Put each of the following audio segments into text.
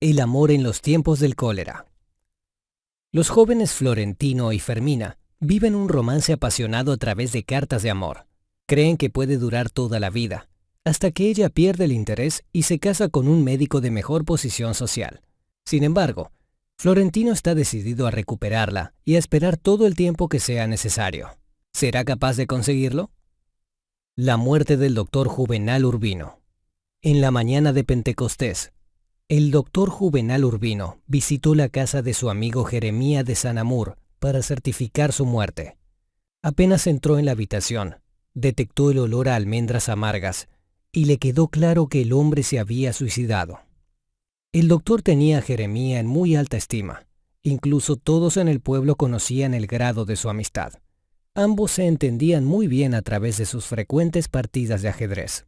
El amor en los tiempos del cólera. Los jóvenes Florentino y Fermina viven un romance apasionado a través de cartas de amor. Creen que puede durar toda la vida, hasta que ella pierde el interés y se casa con un médico de mejor posición social. Sin embargo, Florentino está decidido a recuperarla y a esperar todo el tiempo que sea necesario. ¿Será capaz de conseguirlo? La muerte del doctor Juvenal Urbino. En la mañana de Pentecostés, el doctor Juvenal Urbino visitó la casa de su amigo Jeremía de Sanamur para certificar su muerte. Apenas entró en la habitación, detectó el olor a almendras amargas y le quedó claro que el hombre se había suicidado. El doctor tenía a Jeremía en muy alta estima. Incluso todos en el pueblo conocían el grado de su amistad. Ambos se entendían muy bien a través de sus frecuentes partidas de ajedrez.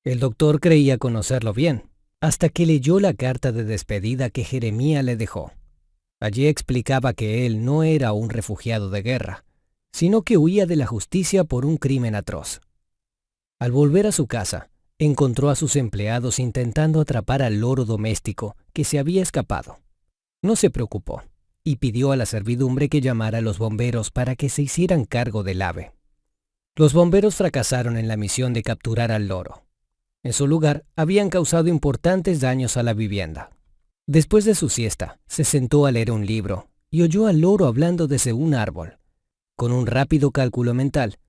El doctor creía conocerlo bien, hasta que leyó la carta de despedida que Jeremía le dejó. Allí explicaba que él no era un refugiado de guerra, sino que huía de la justicia por un crimen atroz. Al volver a su casa, encontró a sus empleados intentando atrapar al loro doméstico que se había escapado. No se preocupó y pidió a la servidumbre que llamara a los bomberos para que se hicieran cargo del ave. Los bomberos fracasaron en la misión de capturar al loro. En su lugar, habían causado importantes daños a la vivienda. Después de su siesta, se sentó a leer un libro y oyó al loro hablando desde un árbol. Con un rápido cálculo mental,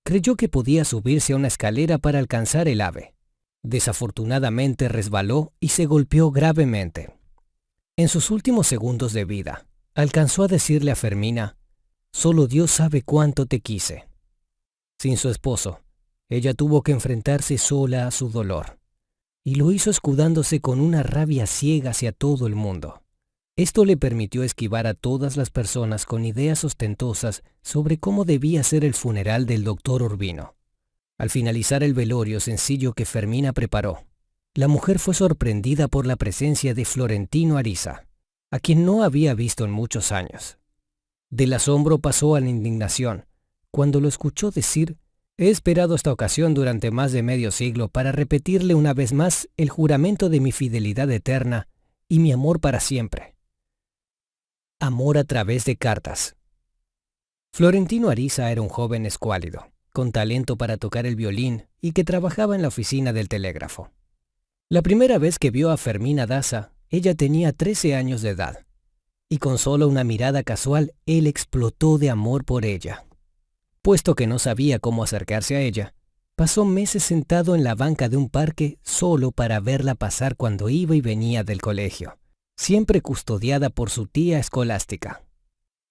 creyó que podía subirse a una escalera para alcanzar el ave. Desafortunadamente resbaló y se golpeó gravemente. En sus últimos segundos de vida, alcanzó a decirle a Fermina: «Solo Dios sabe cuánto te quise». Sin su esposo, ella tuvo que enfrentarse sola a su dolor, y lo hizo escudándose con una rabia ciega hacia todo el mundo. Esto le permitió esquivar a todas las personas con ideas ostentosas sobre cómo debía ser el funeral del doctor Urbino. Al finalizar el velorio sencillo que Fermina preparó, la mujer fue sorprendida por la presencia de Florentino Ariza, a quien no había visto en muchos años. Del asombro pasó a la indignación cuando lo escuchó decir: «He esperado esta ocasión durante más de medio siglo para repetirle una vez más el juramento de mi fidelidad eterna y mi amor para siempre». Amor a través de cartas. Florentino Ariza era un joven escuálido, con talento para tocar el violín y que trabajaba en la oficina del telégrafo. La primera vez que vio a Fermina Daza, ella tenía 13 años de edad, y con solo una mirada casual, él explotó de amor por ella. Puesto que no sabía cómo acercarse a ella, pasó meses sentado en la banca de un parque solo para verla pasar cuando iba y venía del colegio, siempre custodiada por su tía escolástica.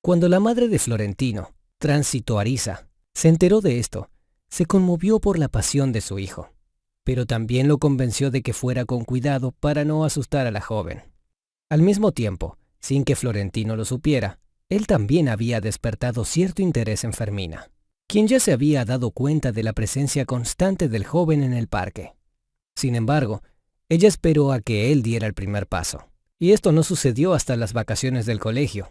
Cuando la madre de Florentino, Tránsito Ariza, se enteró de esto, se conmovió por la pasión de su hijo, pero también lo convenció de que fuera con cuidado para no asustar a la joven. Al mismo tiempo, sin que Florentino lo supiera, él también había despertado cierto interés en Fermina, quien ya se había dado cuenta de la presencia constante del joven en el parque. Sin embargo, ella esperó a que él diera el primer paso, y esto no sucedió hasta las vacaciones del colegio,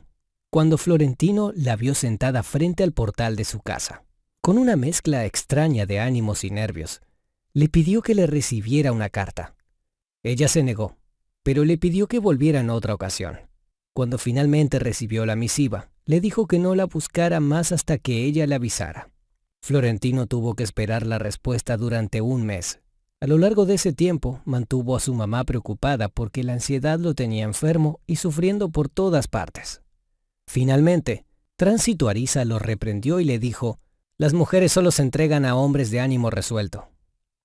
cuando Florentino la vio sentada frente al portal de su casa. Con una mezcla extraña de ánimos y nervios, le pidió que le recibiera una carta. Ella se negó, pero le pidió que volviera en otra ocasión. Cuando finalmente recibió la misiva, le dijo que no la buscara más hasta que ella le avisara. Florentino tuvo que esperar la respuesta durante un mes. A lo largo de ese tiempo, mantuvo a su mamá preocupada porque la ansiedad lo tenía enfermo y sufriendo por todas partes. Finalmente, Tránsito Ariza lo reprendió y le dijo: «Las mujeres solo se entregan a hombres de ánimo resuelto».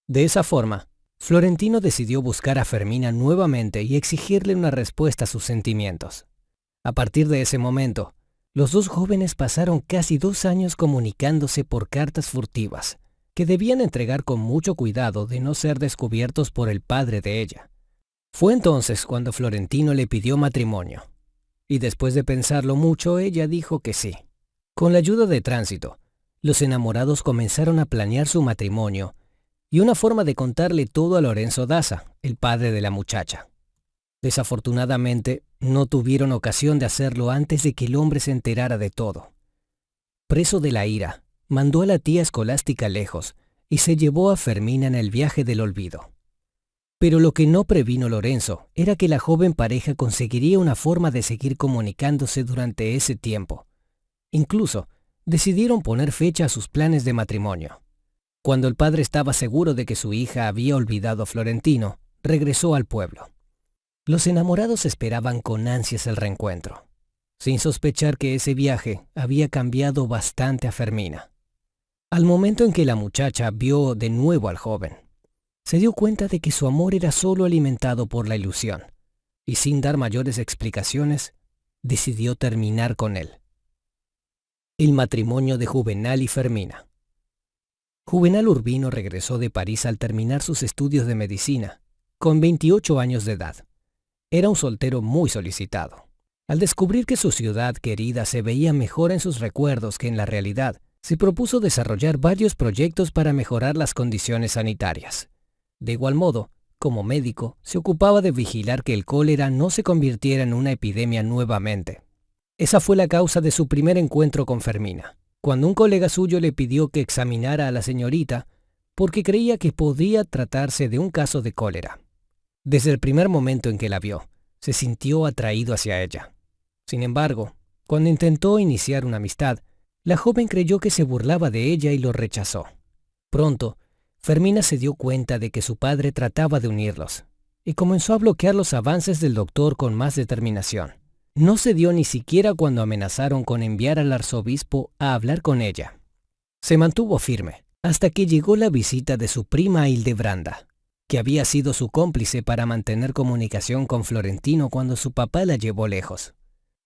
De esa forma, Florentino decidió buscar a Fermina nuevamente y exigirle una respuesta a sus sentimientos. A partir de ese momento, los dos jóvenes pasaron casi 2 años comunicándose por cartas furtivas, que debían entregar con mucho cuidado de no ser descubiertos por el padre de ella. Fue entonces cuando Florentino le pidió matrimonio, y después de pensarlo mucho, ella dijo que sí. Con la ayuda de Tránsito, los enamorados comenzaron a planear su matrimonio y una forma de contarle todo a Lorenzo Daza, el padre de la muchacha. Desafortunadamente, no tuvieron ocasión de hacerlo antes de que el hombre se enterara de todo. Preso de la ira, mandó a la tía escolástica lejos y se llevó a Fermina en el viaje del olvido. Pero lo que no previno Lorenzo era que la joven pareja conseguiría una forma de seguir comunicándose durante ese tiempo. Incluso, decidieron poner fecha a sus planes de matrimonio. Cuando el padre estaba seguro de que su hija había olvidado a Florentino, regresó al pueblo. Los enamorados esperaban con ansias el reencuentro, sin sospechar que ese viaje había cambiado bastante a Fermina. Al momento en que la muchacha vio de nuevo al joven, se dio cuenta de que su amor era solo alimentado por la ilusión, y sin dar mayores explicaciones, decidió terminar con él. El matrimonio de Juvenal y Fermina. Juvenal Urbino regresó de París al terminar sus estudios de medicina, con 28 años de edad. Era un soltero muy solicitado. Al descubrir que su ciudad querida se veía mejor en sus recuerdos que en la realidad, se propuso desarrollar varios proyectos para mejorar las condiciones sanitarias. De igual modo, como médico, se ocupaba de vigilar que el cólera no se convirtiera en una epidemia nuevamente. Esa fue la causa de su primer encuentro con Fermina, cuando un colega suyo le pidió que examinara a la señorita porque creía que podía tratarse de un caso de cólera. Desde el primer momento en que la vio, se sintió atraído hacia ella. Sin embargo, cuando intentó iniciar una amistad, la joven creyó que se burlaba de ella y lo rechazó. Pronto, Fermina se dio cuenta de que su padre trataba de unirlos y comenzó a bloquear los avances del doctor con más determinación. No cedió ni siquiera cuando amenazaron con enviar al arzobispo a hablar con ella. Se mantuvo firme hasta que llegó la visita de su prima Hildebranda, que había sido su cómplice para mantener comunicación con Florentino cuando su papá la llevó lejos.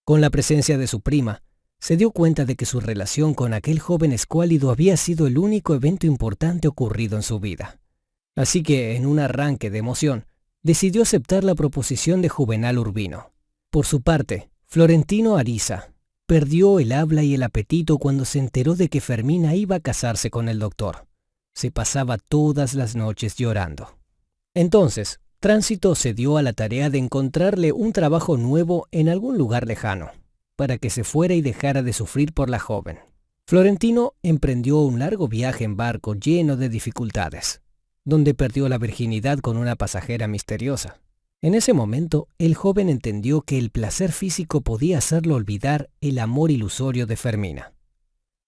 Con la presencia de su prima, se dio cuenta de que su relación con aquel joven escuálido había sido el único evento importante ocurrido en su vida. Así que, en un arranque de emoción, decidió aceptar la proposición de Juvenal Urbino. Por su parte, Florentino Ariza perdió el habla y el apetito cuando se enteró de que Fermina iba a casarse con el doctor. Se pasaba todas las noches llorando. Entonces, Tránsito se dio a la tarea de encontrarle un trabajo nuevo en algún lugar lejano, para que se fuera y dejara de sufrir por la joven. Florentino emprendió un largo viaje en barco lleno de dificultades, donde perdió la virginidad con una pasajera misteriosa. En ese momento, el joven entendió que el placer físico podía hacerlo olvidar el amor ilusorio de Fermina.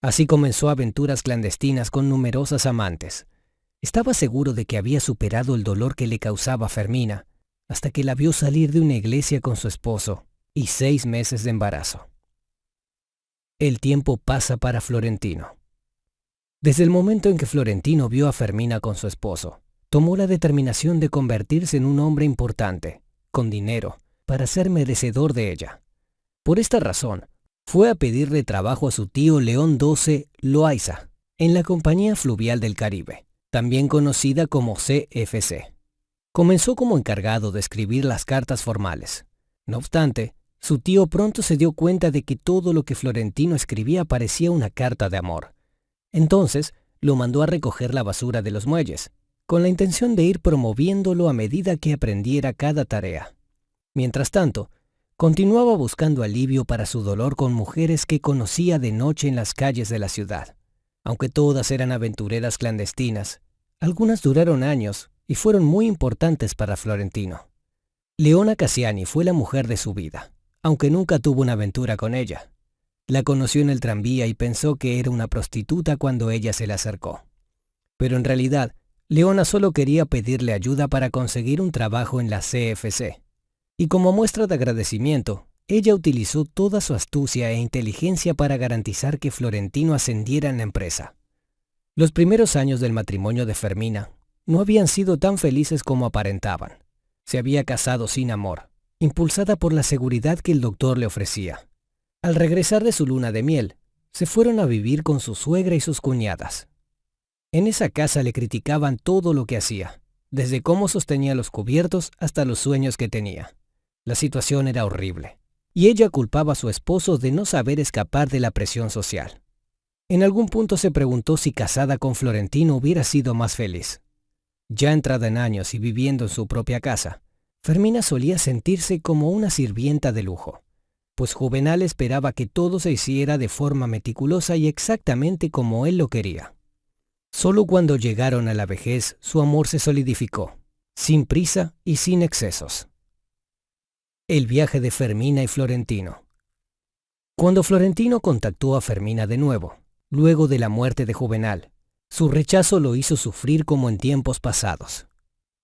Así comenzó aventuras clandestinas con numerosas amantes. Estaba seguro de que había superado el dolor que le causaba Fermina, hasta que la vio salir de una iglesia con su esposo y 6 meses de embarazo. El tiempo pasa para Florentino. Desde el momento en que Florentino vio a Fermina con su esposo, tomó la determinación de convertirse en un hombre importante, con dinero, para ser merecedor de ella. Por esta razón, fue a pedirle trabajo a su tío León XII Loaiza, en la Compañía Fluvial del Caribe, también conocida como CFC. Comenzó como encargado de escribir las cartas formales. No obstante, su tío pronto se dio cuenta de que todo lo que Florentino escribía parecía una carta de amor. Entonces, lo mandó a recoger la basura de los muelles, con la intención de ir promoviéndolo a medida que aprendiera cada tarea. Mientras tanto, continuaba buscando alivio para su dolor con mujeres que conocía de noche en las calles de la ciudad. Aunque todas eran aventureras clandestinas, algunas duraron años y fueron muy importantes para Florentino. Leona Cassiani fue la mujer de su vida, aunque nunca tuvo una aventura con ella. La conoció en el tranvía y pensó que era una prostituta cuando ella se le acercó. Pero en realidad, Leona solo quería pedirle ayuda para conseguir un trabajo en la CFC. Y como muestra de agradecimiento, ella utilizó toda su astucia e inteligencia para garantizar que Florentino ascendiera en la empresa. Los primeros años del matrimonio de Fermina no habían sido tan felices como aparentaban. Se había casado sin amor, impulsada por la seguridad que el doctor le ofrecía. Al regresar de su luna de miel, se fueron a vivir con su suegra y sus cuñadas. En esa casa le criticaban todo lo que hacía, desde cómo sostenía los cubiertos hasta los sueños que tenía. La situación era horrible, y ella culpaba a su esposo de no saber escapar de la presión social. En algún punto se preguntó si casada con Florentino hubiera sido más feliz. Ya entrada en años y viviendo en su propia casa, Fermina solía sentirse como una sirvienta de lujo, pues Juvenal esperaba que todo se hiciera de forma meticulosa y exactamente como él lo quería. Solo cuando llegaron a la vejez su amor se solidificó. sin prisa y sin excesos. El viaje de Fermina y Florentino. Cuando Florentino contactó a Fermina de nuevo, luego de la muerte de Juvenal, su rechazo lo hizo sufrir como en tiempos pasados.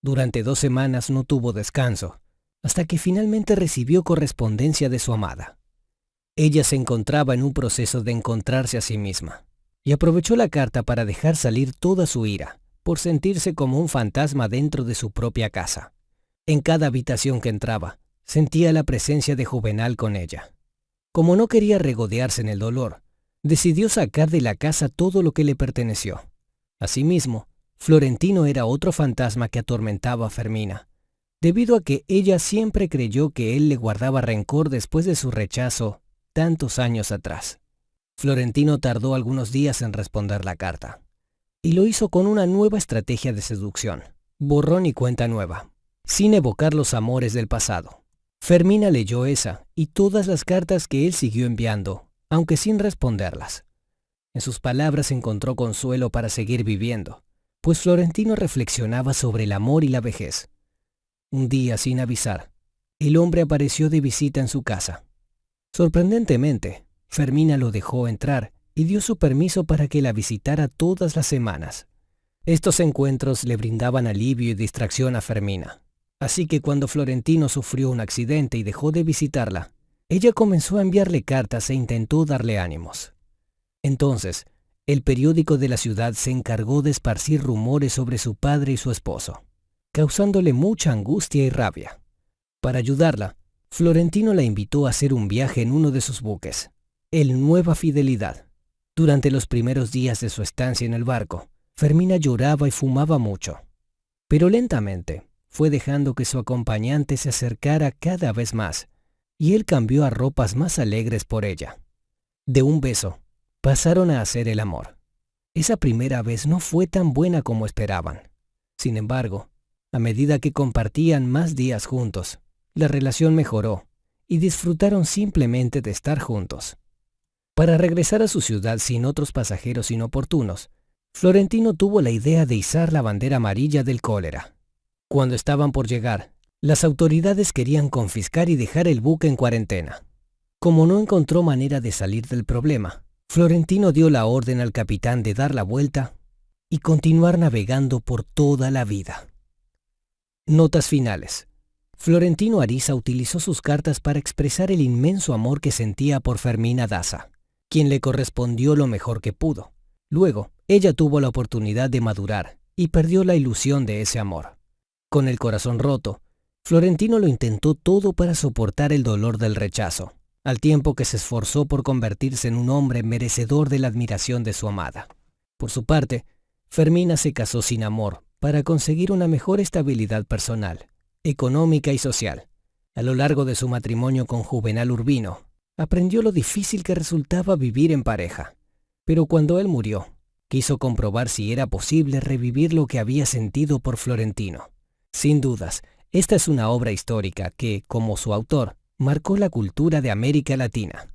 Durante 2 semanas no tuvo descanso, hasta que finalmente recibió correspondencia de su amada. Ella se encontraba en un proceso de encontrarse a sí misma, y aprovechó la carta para dejar salir toda su ira, por sentirse como un fantasma dentro de su propia casa. En cada habitación que entraba, sentía la presencia de Juvenal con ella. Como no quería regodearse en el dolor, decidió sacar de la casa todo lo que le perteneció. Asimismo, Florentino era otro fantasma que atormentaba a Fermina, debido a que ella siempre creyó que él le guardaba rencor después de su rechazo tantos años atrás. Florentino tardó algunos días en responder la carta, y lo hizo con una nueva estrategia de seducción, borrón y cuenta nueva, sin evocar los amores del pasado. Fermina leyó esa y todas las cartas que él siguió enviando, aunque sin responderlas. En sus palabras encontró consuelo para seguir viviendo, pues Florentino reflexionaba sobre el amor y la vejez. Un día, sin avisar, el hombre apareció de visita en su casa. Sorprendentemente, Fermina lo dejó entrar y dio su permiso para que la visitara todas las semanas. Estos encuentros le brindaban alivio y distracción a Fermina. Así que cuando Florentino sufrió un accidente y dejó de visitarla, ella comenzó a enviarle cartas e intentó darle ánimos. Entonces, el periódico de la ciudad se encargó de esparcir rumores sobre su padre y su esposo, causándole mucha angustia y rabia. Para ayudarla, Florentino la invitó a hacer un viaje en uno de sus buques, el Nueva Fidelidad. Durante los primeros días de su estancia en el barco, Fermina lloraba y fumaba mucho. Pero lentamente fue dejando que su acompañante se acercara cada vez más, y él cambió a ropas más alegres por ella. De un beso, pasaron a hacer el amor. Esa primera vez no fue tan buena como esperaban. Sin embargo, a medida que compartían más días juntos, la relación mejoró y disfrutaron simplemente de estar juntos. Para regresar a su ciudad sin otros pasajeros inoportunos, Florentino tuvo la idea de izar la bandera amarilla del cólera. Cuando estaban por llegar, las autoridades querían confiscar y dejar el buque en cuarentena. Como no encontró manera de salir del problema, Florentino dio la orden al capitán de dar la vuelta y continuar navegando por toda la vida. Notas finales. Florentino Ariza utilizó sus cartas para expresar el inmenso amor que sentía por Fermina Daza, quien le correspondió lo mejor que pudo. Luego, ella tuvo la oportunidad de madurar y perdió la ilusión de ese amor. Con el corazón roto, Florentino lo intentó todo para soportar el dolor del rechazo, al tiempo que se esforzó por convertirse en un hombre merecedor de la admiración de su amada. Por su parte, Fermina se casó sin amor para conseguir una mejor estabilidad personal, económica y social. A lo largo de su matrimonio con Juvenal Urbino, aprendió lo difícil que resultaba vivir en pareja. Pero cuando él murió, quiso comprobar si era posible revivir lo que había sentido por Florentino. Sin dudas, esta es una obra histórica que, como su autor, marcó la cultura de América Latina.